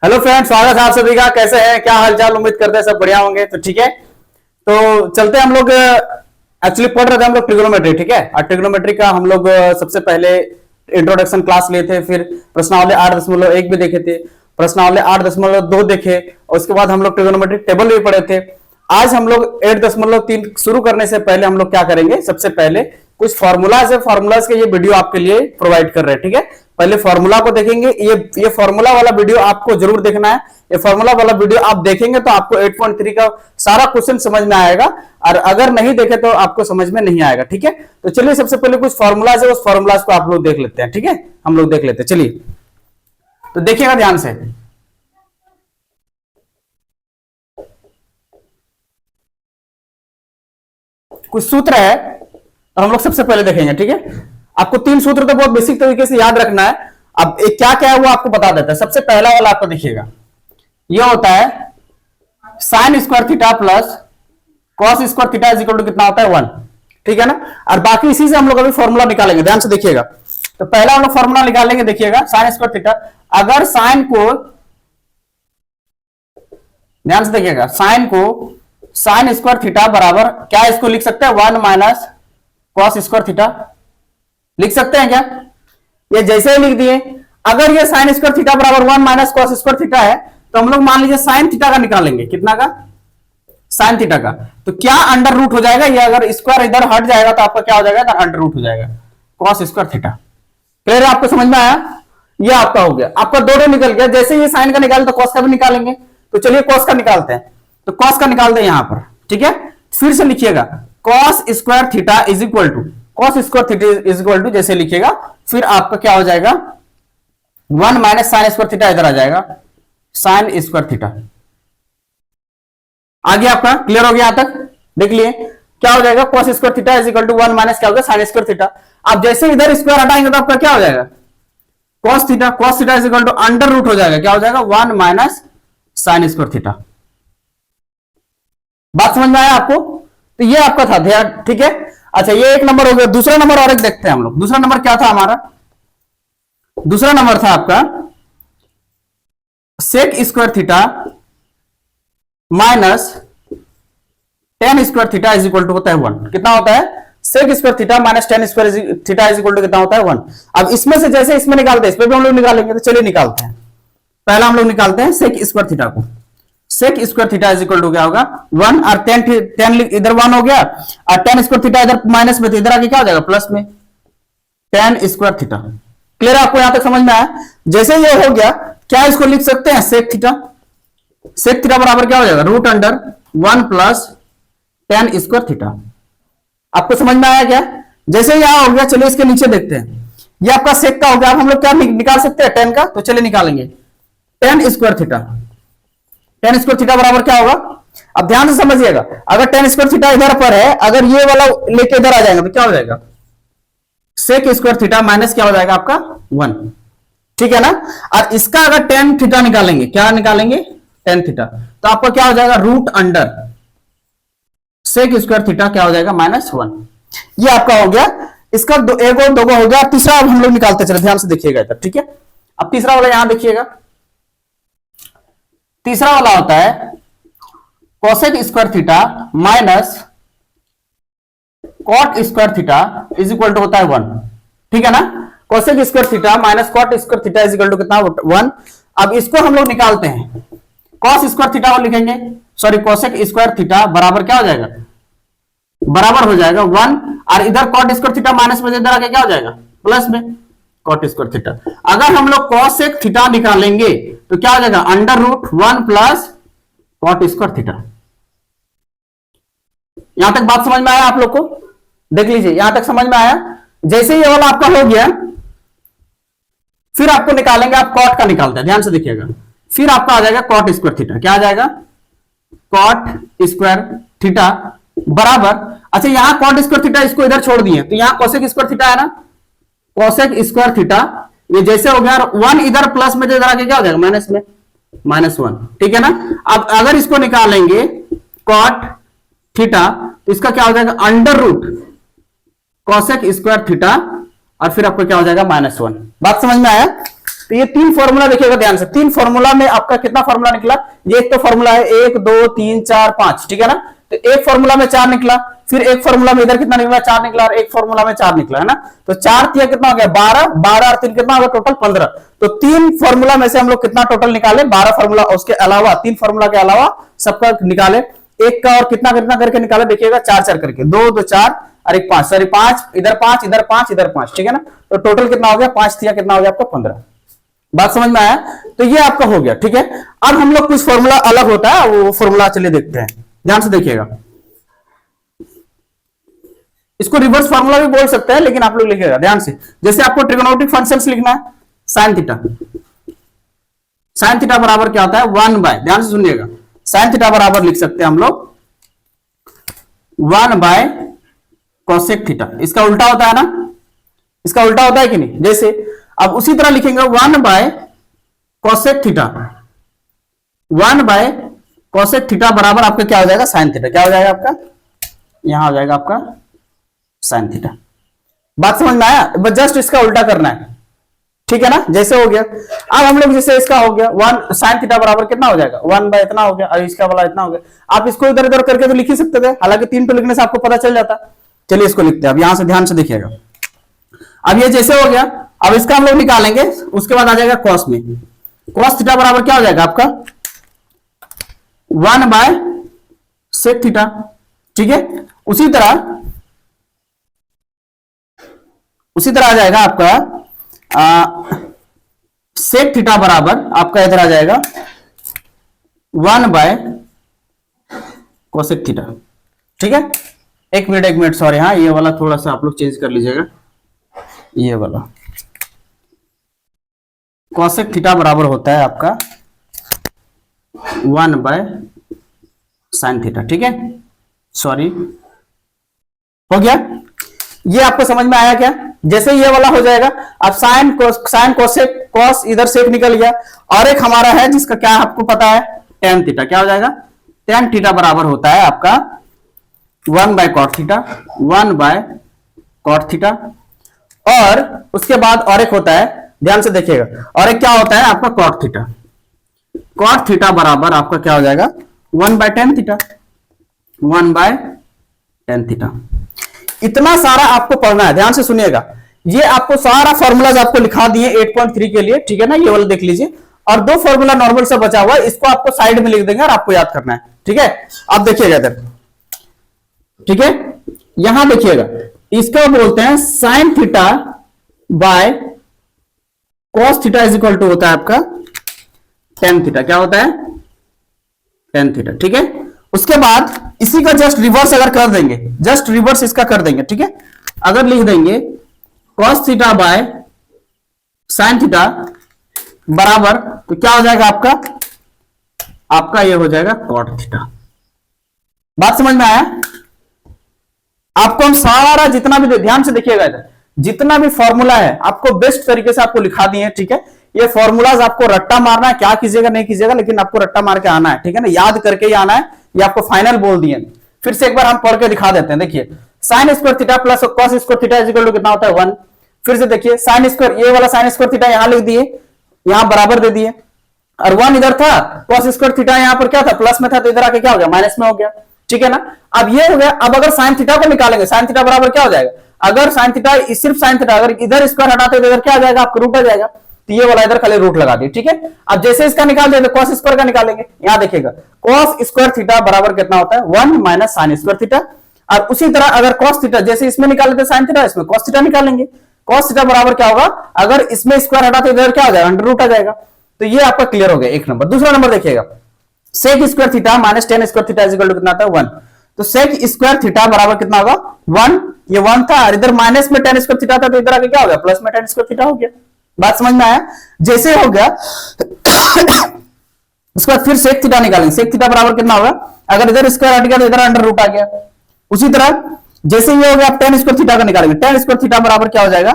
Hello friends, स्वागत है आप सभी का। कैसे हैं, क्या हालचाल? उम्मीद करते हैं सब बढ़िया होंगे। तो ठीक है, तो चलते हैं। हम लोग एक्चुअली पढ़ रहे थे हम लोग ट्रिग्नोमेट्री। ठीक है, और ट्रिग्नोमेट्री का हम लोग सबसे पहले इंट्रोडक्शन क्लास लिए थे, फिर प्रश्नावली 8.1 भी देखे थे, प्रश्नावली 8.2 देखे, और उसके बाद हम लोग ट्रिग्नोमेट्री टेबल भी पढ़े थे। आज हम लोग 8.3 शुरू करने से पहले हम लोग क्या करेंगे, सबसे पहले कुछ फॉर्मूलाज है, फॉर्मूलाज के ये वीडियो आपके लिए प्रोवाइड कर रहे हैं। ठीक है, पहले फॉर्मूला को देखेंगे। ये फॉर्मूला वाला वीडियो आपको जरूर देखना है। ये फॉर्मूला वाला वीडियो आप देखेंगे तो आपको 8.3 का सारा क्वेश्चन समझ में आएगा, और अगर नहीं देखे तो आपको समझ में नहीं आएगा। ठीक है, तो चलिए सबसे पहले कुछ फॉर्मूलाज है, उस फॉर्मूलाज को आप लोग देख लेते हैं। ठीक है, हम लोग देख लेते हैं। चलिए, तो देखिएगा ध्यान से। कुछ सूत्र है तो हम लोग सबसे पहले देखेंगे। ठीक है, आपको 3 सूत्र तो बहुत बेसिक तरीके से याद रखना है। अब एक क्या क्या है वो आपको बता देता है। सबसे पहला वाला आपको देखिएगा, यह होता है sine square theta plus cos square theta is equal to कितना होता है 1। ठीक है ना, और बाकी इसी से हम लोग अभी फॉर्मूला निकालेंगे। ध्यान से देखिएगा, तो पहला हम लोग फॉर्मूला निकालेंगे। देखिएगा, साइन स्क्वायर थीटा, अगर साइन को, ध्यान से देखिएगा, साइन को साइन स्क्वायर थीटा बराबर क्या, इसको लिख सकते हैं 1 माइनस कॉस स्क्वायर थीटा, लिख सकते हैं क्या? ये जैसे ही लिख दिए। अगर ये साइन स्क्वायर थीटा बराबर 1 माइनस कॉस स्क्वायर थीटा है, तो हम लोग मान लीजिए साइन थीटा का निकालेंगे। कितना का? साइन थीटा का। तो क्या अंडर रूट हो जाएगा, ये अगर स्क्वायर इधर हट जाएगा तो आपका क्या हो जाएगा, इधर अंडर रूट हो जाएगा कॉस स्क्वायर थीटा। क्लियर है? आपको समझ में आया? ये आपका हो गया, आपका दोनों निकल गया। जैसे ये साइन का निकाले तो कॉस का भी निकालेंगे। तो चलिए कॉस का निकालते हैं, तो कॉस का निकालते हैं यहां पर। ठीक है, फिर से लिखिएगा cos square theta is equal to, cos square theta is equal to जैसे लिखिएगा, फिर आपका क्या हो जाएगा 1 माइनस साइन स्क्वायर थीटा, इधर आ जाएगा साइन स्क्वायर थीटा। आगे आपका क्लियर हो गया? यहां तक देख लिए क्या हो जाएगा, cos square theta is equal to 1 minus क्या होगा, साइन स्क्वायर थीटा। आप जैसे इधर स्क्वायर हटाएंगे तो आपका क्या हो जाएगा, cos theta. Cos theta is equal to under root हो जाएगा, क्या हो जाएगा 1 माइनस साइन स्क्वायर थीटा। बात समझ में आया आपको? तो ये आपका था ध्यान। ठीक है, अच्छा ये एक नंबर हो गया। दूसरा नंबर और एक देखते हैं हम लोग। दूसरा नंबर क्या था हमारा? दूसरा नंबर था आपका sec square theta minus tan square theta is equal to होता है 1। कितना होता है? Sec square theta minus tan square theta is equal to कितना होता है 1। अब इसमें से जैसे इसमें निकालते हैं, इस पर भी हम लोग निकालेंगे। तो चलिए निकालते हैं। पहला हम लोग निकालते हैं सेक स्क्वायर थीटा को। Sec square theta is equal to क्या होगा 1, और टेन इधर 1 हो गया, और टेन स्क्वायर थीटा इधर माइनस में, तो इधर आके क्या हो जाएगा प्लस में टेन स्क्वायर थीटा। क्लियर है? आपको यहां तक समझ में आया? जैसे ये हो गया, क्या इसको लिख सकते हैं सेक थीटा। सेक थीटा बराबर क्या हो जाएगा root under 1 plus tan square theta. आपको समझ में आया क्या? जैसे यहां हो गया, चलिए इसके नीचे देखते हैं। ये आपका सेक का हो गया। अब हम लोग क्या निकाल सकते हैं टेन का, तो चलिए निकालेंगे ten square theta. Ten square theta बराबर क्या होगा, अब ध्यान से समझिएगा, अगर टेन स्क्वायर थीटा इधर पर है, अगर ये वाला लेके इधर आ जाएगा तो क्या हो जाएगा सेक स्क्वायर थीटा माइनस क्या हो जाएगा आपका 1। ठीक है ना? और इसका अगर टेन थीटा निकालेंगे, क्या निकालेंगे टेन थीटा, तो आपका क्या हो जाएगा root under sec square theta क्या हो जाएगा -1। ये आपका हो गया। इसका एक और दो हो गया। तीसरा अब हम लोग निकालते चले, ध्यान से देखिएगा इधर। ठीक है, अब तीसरा वाला यहां देखिएगा। तीसरा वाला होता है cosec square theta minus cot square theta is equal to होता है 1। ठीक है ना? Cosec square theta minus cot square theta is equal to कितना 1। अब इसको हम लोग निकालते हैं। कॉस स्क्वायर थीटा को लिखेंगे, सॉरी कोसेक स्क्वायर थीटा बराबर क्या हो जाएगा, बराबर हो जाएगा 1, और इधर कॉट स्क्वायर थीटा माइनस में इधर आके क्या हो जाएगा प्लस में कॉट स्क्वायर थीटा। अगर हम लोग कोसेक थीटा निकालेंगे तो क्या हो जाएगा under root 1 plus cot square theta. यहां तक बात समझ में आया आप लोग को? देख लीजिए, यहां तक समझ में आया? जैसे ये वाला आपका हो गया, फिर आपको निकालेंगे, आप कॉट का निकालते हैं। ध्यान से देखिएगा, फिर आपका आ जाएगा कॉट स्क्वायर थीटा। क्या आ जाएगा कॉट स्क्वायर थीटा बराबर, अच्छा यहां कॉट स्क्वायर थीटा इसको इधर छोड़ दिए, तो यहां कोसेक स्क्वायर थीटा है ना, कोसेक स्क्वायर थीटा ये जैसे हो गया 1 इधर प्लस में इधर आके क्या हो जाएगा माइनस में -1। ठीक है ना? अब अगर इसको निकालेंगे कॉट थीटा, तो इसका क्या हो जाएगा under root cosec square theta, और फिर आपको क्या हो जाएगा -1। बात समझ में आया? तो ये तीन फॉर्मूला देखिएगा ध्यान से, तीन फॉर्मूला में आपका कितना फॉर्मूला निकला, ये एक तो फॉर्मूला है 1 2 3 4 5, ठीक है ना। तो एक फॉर्मूला में 4 निकला, फिर एक फॉर्मूला में इधर कितना निकला 4 निकला, और एक फॉर्मूला में 4 निकला, है ना। तो 4 तिया कितना हो गया 12, 12 और 3 कितना होगा टोटल 15। तो तीन फॉर्मूला में से हम लोग कितना टोटल निकाले 12 फॉर्मूला, उसके अलावा तीन फॉर्मूला के अलावा सबका निकाले, एक का और कितना कितना करके निकाले देखिएगा 4 4 करके, 2 2 4 और एक 5, सॉरी 5 इधर 5 इधर 5 इधर 5, ठीक है ना। तो टोटल कितना हो गया 5 तिया कितना हो गया आपका 15। बात समझ में आया। तो ये आपका हो गया, ठीक है। अब हम लोग कुछ फॉर्मूला अलग होता है वो फॉर्मूला चलिए देखते हैं, ध्यान से देखिएगा। इसको रिवर्स फार्मूला भी बोल सकते हैं, लेकिन आप लोग लिखिएगा ध्यान से। जैसे आपको ट्रिगोनोमेट्रिक फंक्शंस लिखना है, साइन थीटा, साइन थीटा बराबर क्या होता है 1 बाय, ध्यान से सुनिएगा, साइन थीटा बराबर लिख सकते हैं हम लोग 1 बाय कोसेक थीटा। इसका उल्टा होता है ना, इसका उल्टा होता है कि नहीं। जैसे अब उसी तरह लिखेंगे 1 bye cosec theta, 1 bye cosec theta बराबर आपका क्या हो जाएगा साइन थीटा, क्या हो जाएगा आपका, यहां हो जाएगा आपका साइन थीटा। बात समझ में आया। बस जस्ट इसका उल्टा करना है, ठीक है ना। जैसे हो गया, अब हम लोग जैसे इसका हो गया 1 साइन थीटा बराबर कितना हो जाएगा 1 बाय इतना हो गया, और इसका वाला इतना हो गया। आप इसको इधर उधर करके तो लिख ही सकते थे, हालांकि 3 पे लिखने से आपको पता चल जाता। चलिए इसको लिखते हैं, अब यहां से ध्यान से देखिएगा। अब ये जैसे हो गया, अब इसका हम लोग निकालेंगे, उसके बाद आ जाएगा कॉस में, कॉस थीटा बराबर क्या हो जाएगा आपका 1 बाय सेक थीटा, ठीक है। उसी तरह आ जाएगा आपका सेक थीटा बराबर आपका इधर आ जाएगा 1 बाय कोसेक थीटा, ठीक है। एक मिनट सॉरी, हाँ ये वाला थोड़ा सा आप लोग चेंज कर लीजिएगा, ये वाला कोसेक थीटा बराबर होता है आपका 1 बाय साइन थीटा, ठीक है। सॉरी, हो गया। ये आपको समझ में आया क्या। जैसे ये वाला हो जाएगा, अब साइन कोसेक, कॉस इधर सेक निकल गया, और एक हमारा है जिसका क्या आपको पता है टेन थीटा, क्या हो जाएगा टेन थीटा बराबर होता है आपका 1 by cot theta, 1 by cot theta. और उसके बाद और एक होता है, ध्यान से देखिएगा, और एक क्या होता है आपका कॉट थीटा, कॉट थीटा बराबर आपका क्या हो जाएगा 1 by tan theta, 1 by tan theta. इतना सारा आपको पढ़ना है, ध्यान से सुनिएगा। ये आपको सारा फॉर्मूलाज आपको लिखा दिए 8.3 के लिए, ठीक है ना। ये वाला देख लीजिए, और 2 फॉर्मूला नॉर्मल से बचा हुआ है, इसको आपको साइड में लिख देंगे और आपको याद करना है, ठीक है। अब देखिएगा इधर, ठीक है, यहां देखिएगा, इसको बोलते हैं sine theta by cos theta is equal to होता है आपका टेन थीटा, क्या होता है टेन थीटा, ठीक है। उसके बाद इसी का जस्ट रिवर्स अगर कर देंगे, जस्ट रिवर्स इसका कर देंगे, ठीक है। अगर लिख देंगे cos theta by sine theta बराबर, तो क्या हो जाएगा आपका ये हो जाएगा cot थीटा। बात समझ में आया। आपको हम सारा जितना भी, ध्यान से देखिएगा इधर, जितना भी फॉर्मूला है आपको बेस्ट तरीके से आपको लिखा दिए, ठीक है। ये फॉर्मूलाज आपको रट्टा मारना है, क्या कीजिएगा नहीं कीजिएगा, लेकिन आपको रट्टा मार के आना है, ठीक है ना, याद करके ही आना है। ये आपको फाइनल बोल दिए। फिर से एक बार हम पढ़ के दिखा देते हैं। देखिए sine square theta plus cos square theta is equal to कितना होता है 1। फिर से देखिए साइन स्क्वायर, ये वाला साइन स्क्वायर थीटा यहां लिख दिए, यहां बराबर दे दिए, और 1 इधर था, कॉस स्क्वायर थीटा यहां पर क्या था प्लस में था, तो इधर आके क्या हो गया माइनस में हो गया, ठीक है ना। अब ये हो गया। अब अगर साइन थीटा को निकालेंगे, साइन थीटा बराबर क्या हो जाएगा, अगर साइन थीटा सिर्फ साइन थीटा, अगर इधर स्क्वायर हटाते तो इधर क्या आ जाएगा आपका रूट आ जाएगा, तो ये वाला इधर खाली रूट लगा दिए, ठीक है। अब जैसे इसका निकाल दिया तो कॉस स्क्वायर का निकालेंगे, यहां देखिएगा कॉस स्क्वायर थीटा बराबर कितना होता है 1 माइनस साइन स्क्वायर थीटा। और उसी तरह अगर कॉस थीटा, जैसे इसमें निकाले थे साइन थीटा, इसमें कॉस थीटा निकालेंगे, कॉस थीटा बराबर क्या होगा, अगर इसमें स्क्वायर हटाते इधर क्या हो जाएगा अंडर रूट आ जाएगा। तो ये आपका क्लियर हो गया एक नंबर। दूसरा नंबर देखिएगा, sec square theta minus tan square theta is equal to कितना आता है 1। तो सेक स्क्वायर थीटा बराबर कितना होगा 1, ये 1 था, और इधर माइनस में टेन स्क्वायर थीटा था, तो इधर आके क्या हो गया प्लस में टेन स्क्वायर थीटा हो गया। बात समझ में आया। जैसे हो गया उसके बाद फिर सेक थीटा निकालेंगे, सेक थीटा बराबर कितना होगा, अगर इधर स्क्वायर हट गया तो इधर अंडर रूट आ गया। उसी तरह जैसे ये हो गया, आप टेन स्क्वायर थीटा का निकालेंगे, टेन स्क्वायर थीटा बराबर क्या हो जाएगा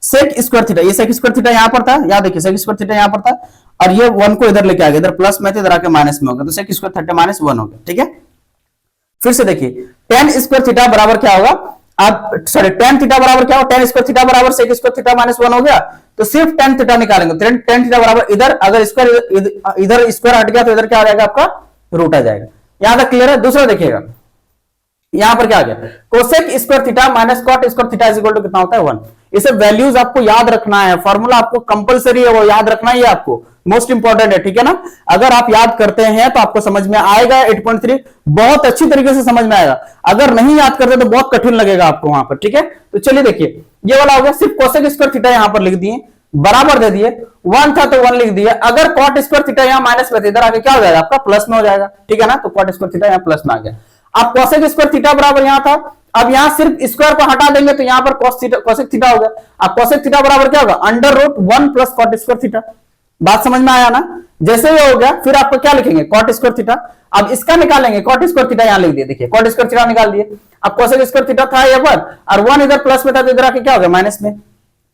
सेक स्क्वायर थीटा, ये सेक स्क्वायर थीटा यहां पर था, याद देखिए सेक स्क्वायर थीटा यहां पर था, और ये 1 को इधर लेके आ गया, इधर प्लस में था, इधर आके माइनस में हो गया, तो सेक स्क्वायर थीटा माइनस 1 हो गया, ठीक है। फिर से देखिए टेन स्क्वायर थीटा बराबर क्या होगा, अब सॉरी tan थीटा बराबर क्या हो, tan स्क्वायर थीटा बराबर sec स्क्वायर थीटा माइनस 1 हो गया, तो सिर्फ tan थीटा निकालेंगे, तो tan थीटा बराबर इधर अगर स्क्वायर इधर स्क्वायर हट गया तो इधर क्या आ जाएगा आपका रूट आ जाएगा। यहां तक क्लियर है। दूसरा देखिएगा यहां पर क्या आ गया, cosec square theta minus cot square theta is equal to कितना होता है 1। इसे वैल्यूज आपको याद रखना है, फॉर्मूला आपको कंपलसरी है वो याद रखना ही है, आपको मोस्ट इंपॉर्टेंट है, ठीक है ना। अगर आप याद करते हैं तो आपको समझ में आएगा 8.3 बहुत अच्छी तरीके से समझ में आएगा, अगर नहीं याद करते तो बहुत कठिन लगेगा आपको वहां पर, ठीक है। तो चलिए देखिए ये वाला हो गया, सिर्फ कोसेक स्क्वायर थीटा यहां पर लिख दिए, बराबर दे दिए, 1 था तो 1 लिख दिया। अगर कॉट स्क्वायर थीटा यहां माइनस में इधर आके क्या हो जाएगा आपका प्लस में हो जाएगा, ठीक है ना। तो कॉट स्क्वायर थीटा यहां प्लस में आ गया। अब कोसेक स्क्वायर थीटा बराबर यहां था, अब यहां सिर्फ स्क्वायर को हटा देंगे तो यहां पर कोसेक थीटा हो गया। अब कोसेक थीटा बराबर क्या होगा under root 1 plus cot square theta. बात समझ में आया ना। जैसे ये हो गया फिर आपको क्या लिखेंगे कॉट स्क्वायर थीटा, अब इसका निकालेंगे कॉट स्क्वायर थीटा यहां लिख दिए, देखिए कॉट स्क्वायर थीटा निकाल दिए। अब कोसेक स्क्वायर थीटा था ये पर और 1 इधर प्लस में था तो इधर आके क्या हो गया माइनस में,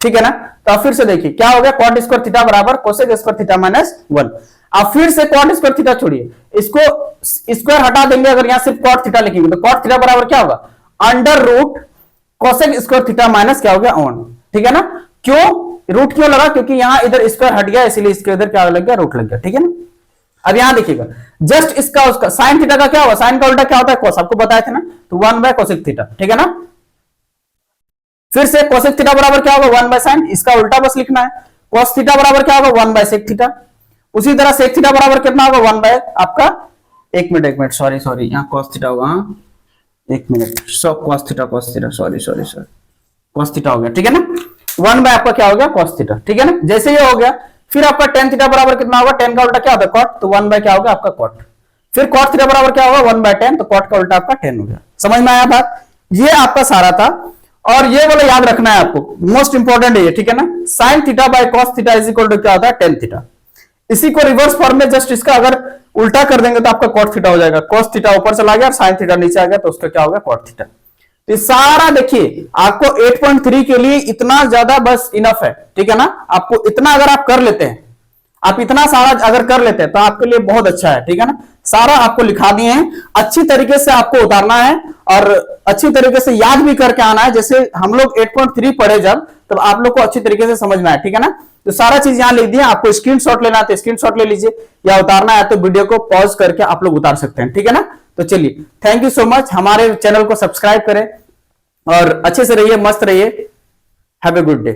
ठीक है ना। तो अब फिर से देखिए क्या हो गया कॉट स्क्वायर थीटा बराबर कोसेक स्क्वायर थीटा माइनस 1। अब फिर से कॉट स्क्वायर थीटा छोड़िए, इसको स्क्वायर हटा देंगे, अगर यहां सिर्फ कॉट थीटा लिखेंगे तो कॉट थीटा बराबर क्या होगा under root cosec square theta minus क्या हो गया 1, ठीक है ना। क्यों रूट क्यों लगा, क्योंकि यहां इधर स्क्वायर हट गया इसलिए इसके इधर क्या लग गया रूट लग गया, ठीक है ना। अब यहां देखिएगा जस्ट इसका उसका साइन थीटा का क्या होगा, साइन का उल्टा क्या होता है कॉस, आपको बताया था ना, तो 1 बाय कोसेक थीटा, ठीक है ना। फिर से कोसेक थीटा बराबर क्या होगा 1 बाय साइन, इसका उल्टा बस लिखना है। कॉस थीटा बराबर क्या होगा 1 बाय सेक थीटा। उसी तरह सेक थीटा बराबर कितना होगा 1 बाय आपका एक मिनट सॉरी यहां कॉस थीटा होगा, एक minute cos theta sorry cos theta हो गया, ठीक है ना। 1 बाय आपका क्या हो गया कॉस थीटा, ठीक है ना। जैसे ये हो गया फिर आपका tan थीटा बराबर कितना होगा, tan का उल्टा क्या होता है कॉट, तो 1 बाय क्या होगा आपका कॉट। फिर cot थीटा बराबर क्या होगा 1 बाय tan, तो cot का उल्टा आपका tan हो गया। समझ में आया बात, ये आपका सारा था। और ये वाला याद रखना है आपको, मोस्ट इंपॉर्टेंट है ये, ठीक है ना। sin theta by cos theta is equal to क्या होता है tan थीटा। इसी को रिवर्स फॉर्म में जस्ट इसका अगर उल्टा कर देंगे तो आपका cot थीटा हो जाएगा, cos थीटा ऊपर चला गया और sin थीटा नीचे आ गया तो उसका क्या होगा cot थीटा। तो सारा देखिए आपको 8.3 के लिए इतना ज्यादा बस इनफ है, ठीक है ना। आपको इतना अगर आप कर लेते हैं, आप इतना सारा अगर कर लेते हैं तो आपके लिए बहुत अच्छा है, ठीक है ना। सारा आपको लिखा दिए हैं, अच्छी तरीके से आपको उतारना है और अच्छी तरीके से याद भी करके आना है। जैसे हम लोग 8.3 पढ़े जब, तब आप लोग को अच्छी तरीके से समझ में आया, ठीक है ना। तो सारा चीज यहां लिख दिया, आपको स्क्रीनशॉट लेना है तो स्क्रीनशॉट ले लीजिए, या उतारना है तो वीडियो को पॉज करके आप लोग उतार सकते हैं, ठीक है ना। तो चलिए थैंक यू सो मच, हमारे चैनल को सब्सक्राइब करें और अच्छे से रहिए, मस्त रहिए। Have a good day.